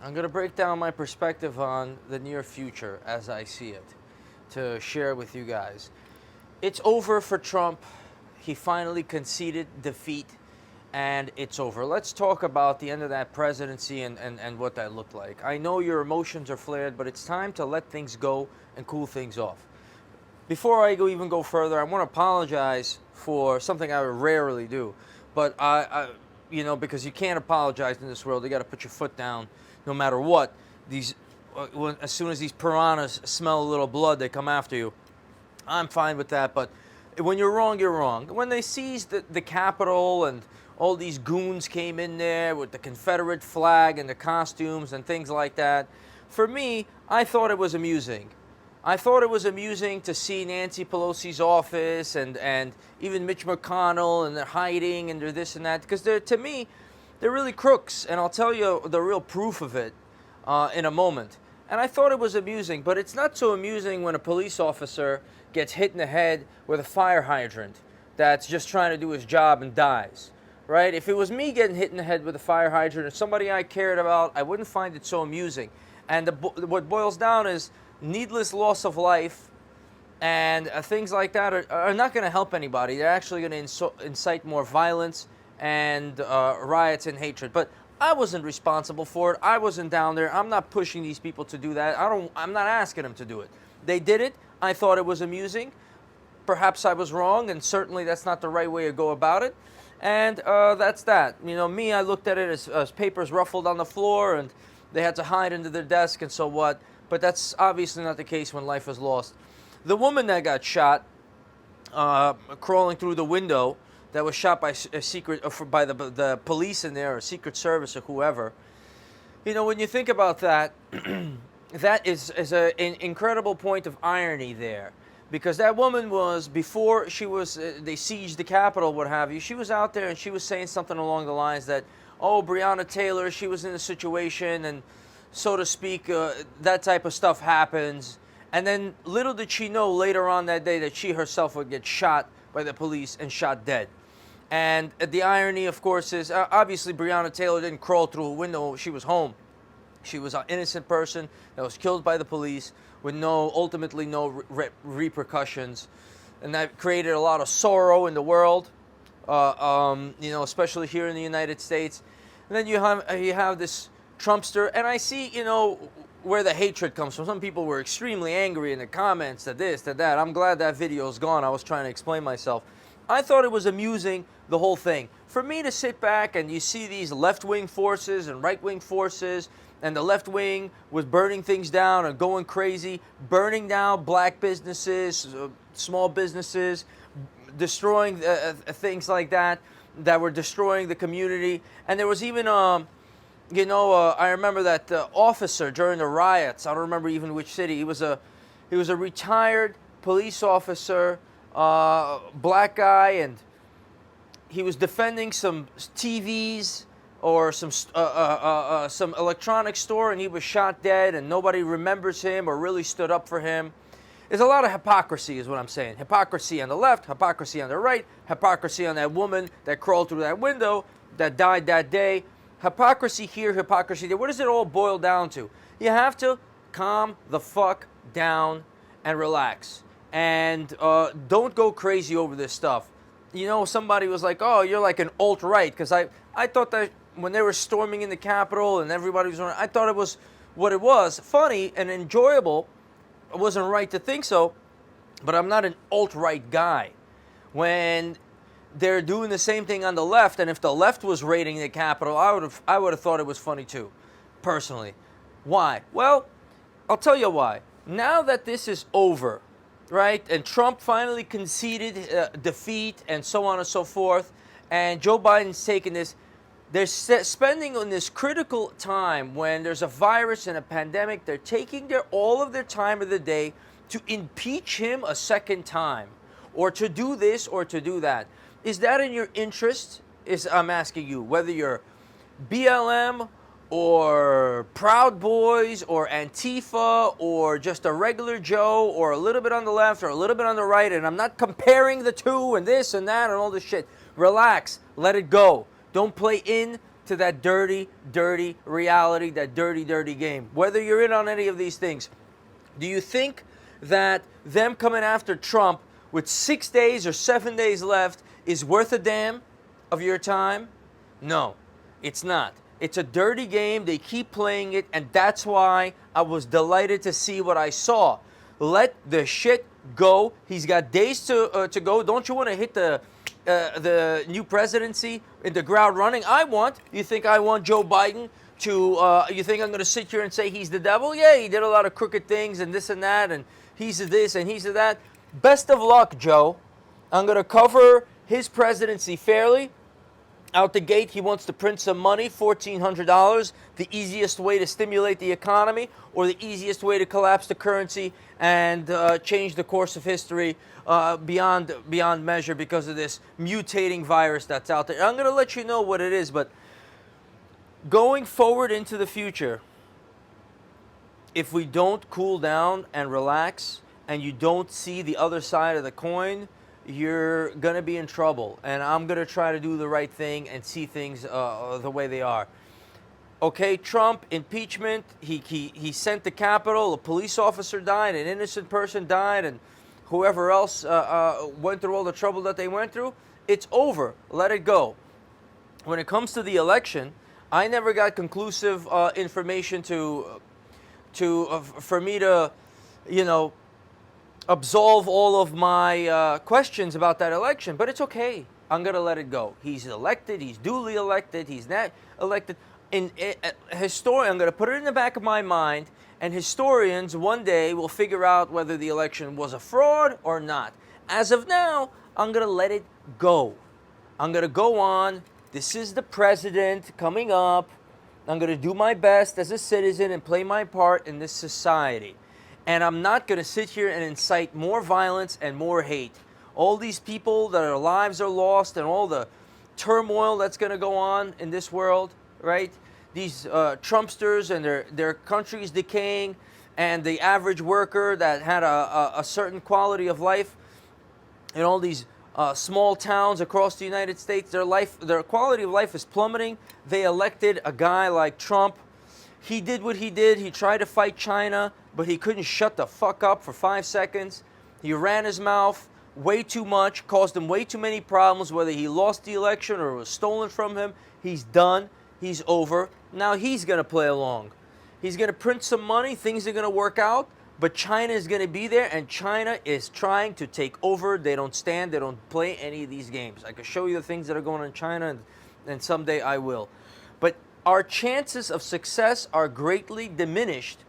I'm going to break down my perspective on the near future as I see it to share with you guys. It's over for Trump. He finally conceded defeat, and it's over. Let's talk about the end of that presidency and what that looked like. I know your emotions are flared, but it's time to let things go and cool things off. Before I even go further, I want to apologize for something I rarely do, but because you can't apologize in this world. You got to put your foot down, no matter what. As soon as these piranhas smell a little blood, they come after you. I'm fine with that, but when you're wrong, you're wrong. When they seized the Capitol and all these goons came in there with the Confederate flag and the costumes and things like that, for me, I thought it was amusing. I thought it was amusing to see Nancy Pelosi's office and even Mitch McConnell, and they're hiding and they're this and that, because to me, they're really crooks, and I'll tell you the real proof of it in a moment. And I thought it was amusing, but it's not so amusing when a police officer gets hit in the head with a fire hydrant that's just trying to do his job and dies, right? If it was me getting hit in the head with a fire hydrant or somebody I cared about, I wouldn't find it so amusing. And what boils down is needless loss of life, and things like that are not going to help anybody. They're actually going to incite more violence and riots and hatred. But I wasn't responsible for it. I wasn't down there. I'm not pushing these people to do that. I'm not asking them to do it. They did it. I thought it was amusing. Perhaps I was wrong, and certainly that's not the right way to go about it. And that's that. Me, I looked at it as papers ruffled on the floor, and they had to hide under their desk, and so what? But that's obviously not the case when life is lost. The woman that got shot, crawling through the window, that was shot by by the police in there, or Secret Service, or whoever. When you think about that, that is an incredible point of irony there, because that woman was, before they sieged the Capitol, what have you, she was out there and she was saying something along the lines that, oh, Breonna Taylor, she was in a situation, and so to speak, that type of stuff happens. And then little did she know later on that day that she herself would get shot by the police and shot dead. And the irony, of course, is obviously Breonna Taylor didn't crawl through a window. She was home. She was an innocent person that was killed by the police with ultimately no repercussions. And that created a lot of sorrow in the world, especially here in the United States. And then you have this Trumpster, and I see, where the hatred comes from. Some people were extremely angry in the comments, to this, to that. I'm glad that video's gone. I was trying to explain myself. I thought it was amusing, the whole thing. For me to sit back and you see these left-wing forces and right-wing forces, and the left wing was burning things down and going crazy, burning down black businesses, small businesses, destroying things like that were destroying the community. And there was even I remember that officer during the riots. I don't remember even which city. He was a retired police officer, black guy, and he was defending some TVs or some electronics store, and he was shot dead, and nobody remembers him or really stood up for him. There's a lot of hypocrisy, is what I'm saying. Hypocrisy on the left, hypocrisy on the right, hypocrisy on that woman that crawled through that window that died that day. Hypocrisy here, hypocrisy there. What does it all boil down to? You have to calm the fuck down and relax. And don't go crazy over this stuff. Somebody was like, oh, you're like an alt-right. Because I thought that when they were storming in the Capitol and everybody was I thought it was what it was. Funny and enjoyable. It wasn't right to think so. But I'm not an alt-right guy. When they're doing the same thing on the left, and if the left was raiding the Capitol, I would have thought it was funny too, personally. Why? Well, I'll tell you why. Now that this is over, right, and Trump finally conceded defeat and so on and so forth, and Joe Biden's taking this, they're spending on this critical time when there's a virus and a pandemic, they're taking all of their time of the day to impeach him a second time, or to do this or to do that. Is that in your interest? I'm asking you, whether you're BLM or Proud Boys or Antifa or just a regular Joe or a little bit on the left or a little bit on the right, and I'm not comparing the two and this and that and all this shit. Relax. Let it go. Don't play into to that dirty, dirty reality, that dirty, dirty game. Whether you're in on any of these things, do you think that them coming after Trump with 6 days or 7 days left is worth a damn of your time? No, it's not. It's a dirty game. They keep playing it, and that's why I was delighted to see what I saw. Let the shit go. He's got days to go. Don't you want to hit the new presidency in the ground running? You think I want Joe Biden to, you think I'm going to sit here and say he's the devil? Yeah, he did a lot of crooked things and this and that, and he's this and he's that. Best of luck, Joe. I'm going to cover his presidency fairly. Out the gate, he wants to print some money, $1,400, the easiest way to stimulate the economy or the easiest way to collapse the currency and change the course of history beyond measure because of this mutating virus that's out there. I'm going to let you know what it is, but going forward into the future, if we don't cool down and relax and you don't see the other side of the coin, you're going to be in trouble. And I'm going to try to do the right thing and see things the way they are. Okay, Trump, impeachment, he sent the Capitol, a police officer died, an innocent person died, and whoever else went through all the trouble that they went through. It's over. Let it go. When it comes to the election, I never got conclusive information for me to, absolve all of my questions about that election, but it's okay. I'm going to let it go. He's elected. He's duly elected. He's not elected. I'm going to put it in the back of my mind, and historians one day will figure out whether the election was a fraud or not. As of now, I'm going to let it go. I'm going to go on. This is the president coming up. I'm going to do my best as a citizen and play my part in this society. And I'm not going to sit here and incite more violence and more hate. All these people that their lives are lost and all the turmoil that's going to go on in this world, right? These Trumpsters and their countries decaying, and the average worker that had a certain quality of life in all these small towns across the United States, their quality of life is plummeting. They elected a guy like Trump. He did what he did. He tried to fight China, but he couldn't shut the fuck up for 5 seconds. He ran his mouth way too much, caused him way too many problems, whether he lost the election or it was stolen from him. He's done. He's over. Now he's going to play along. He's going to print some money. Things are going to work out, but China is going to be there, and China is trying to take over. They don't stand. They don't play any of these games. I can show you the things that are going on in China, and someday I will. But our chances of success are greatly diminished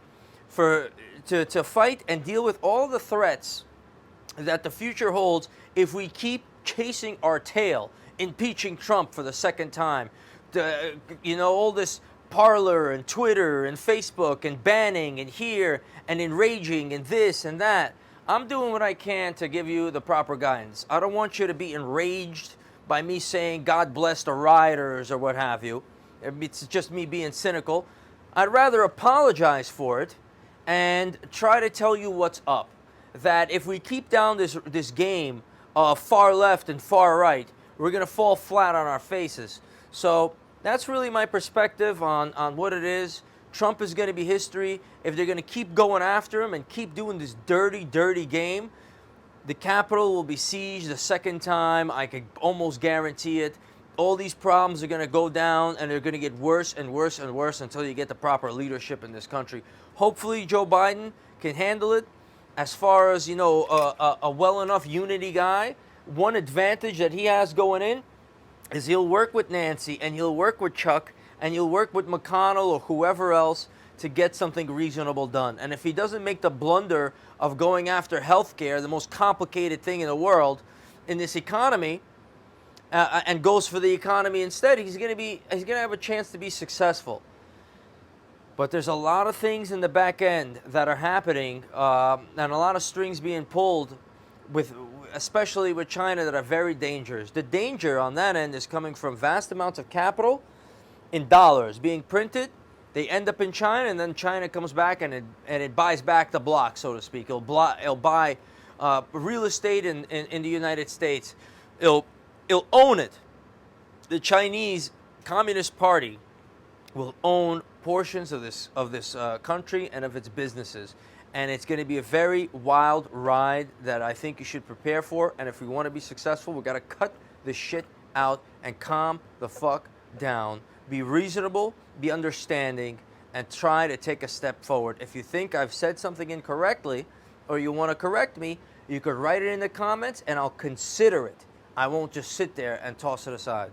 to fight and deal with all the threats that the future holds if we keep chasing our tail, impeaching Trump for the second time. All this Parler and Twitter and Facebook and banning and here and enraging and this and that. I'm doing what I can to give you the proper guidance. I don't want you to be enraged by me saying God bless the rioters or what have you. It's just me being cynical. I'd rather apologize for it and try to tell you what's up. That if we keep down this game of far left and far right, we're going to fall flat on our faces. So that's really my perspective on what it is. Trump is going to be history. If they're going to keep going after him and keep doing this dirty, dirty game, the Capitol will be sieged the second time. I could almost guarantee it. All these problems are going to go down, and they're going to get worse and worse and worse until you get the proper leadership in this country. Hopefully, Joe Biden can handle it. As far as, a well enough unity guy, one advantage that he has going in is he'll work with Nancy, and he'll work with Chuck, and he'll work with McConnell or whoever else to get something reasonable done. And if he doesn't make the blunder of going after healthcare, the most complicated thing in the world in this economy, and goes for the economy instead, he's going to have a chance to be successful. But there's a lot of things in the back end that are happening, and a lot of strings being pulled, especially with China, that are very dangerous. The danger on that end is coming from vast amounts of capital in dollars being printed. They end up in China, and then China comes back and it buys back the block, so to speak. It'll buy real estate in the United States. It'll own it. The Chinese Communist Party will own portions of this country and of its businesses, and it's going to be a very wild ride that I think you should prepare for. And if we want to be successful, we got to cut the shit out and calm the fuck down. Be reasonable, be understanding, and try to take a step forward. If you think I've said something incorrectly, or you want to correct me, you could write it in the comments, and I'll consider it. I won't just sit there and toss it aside.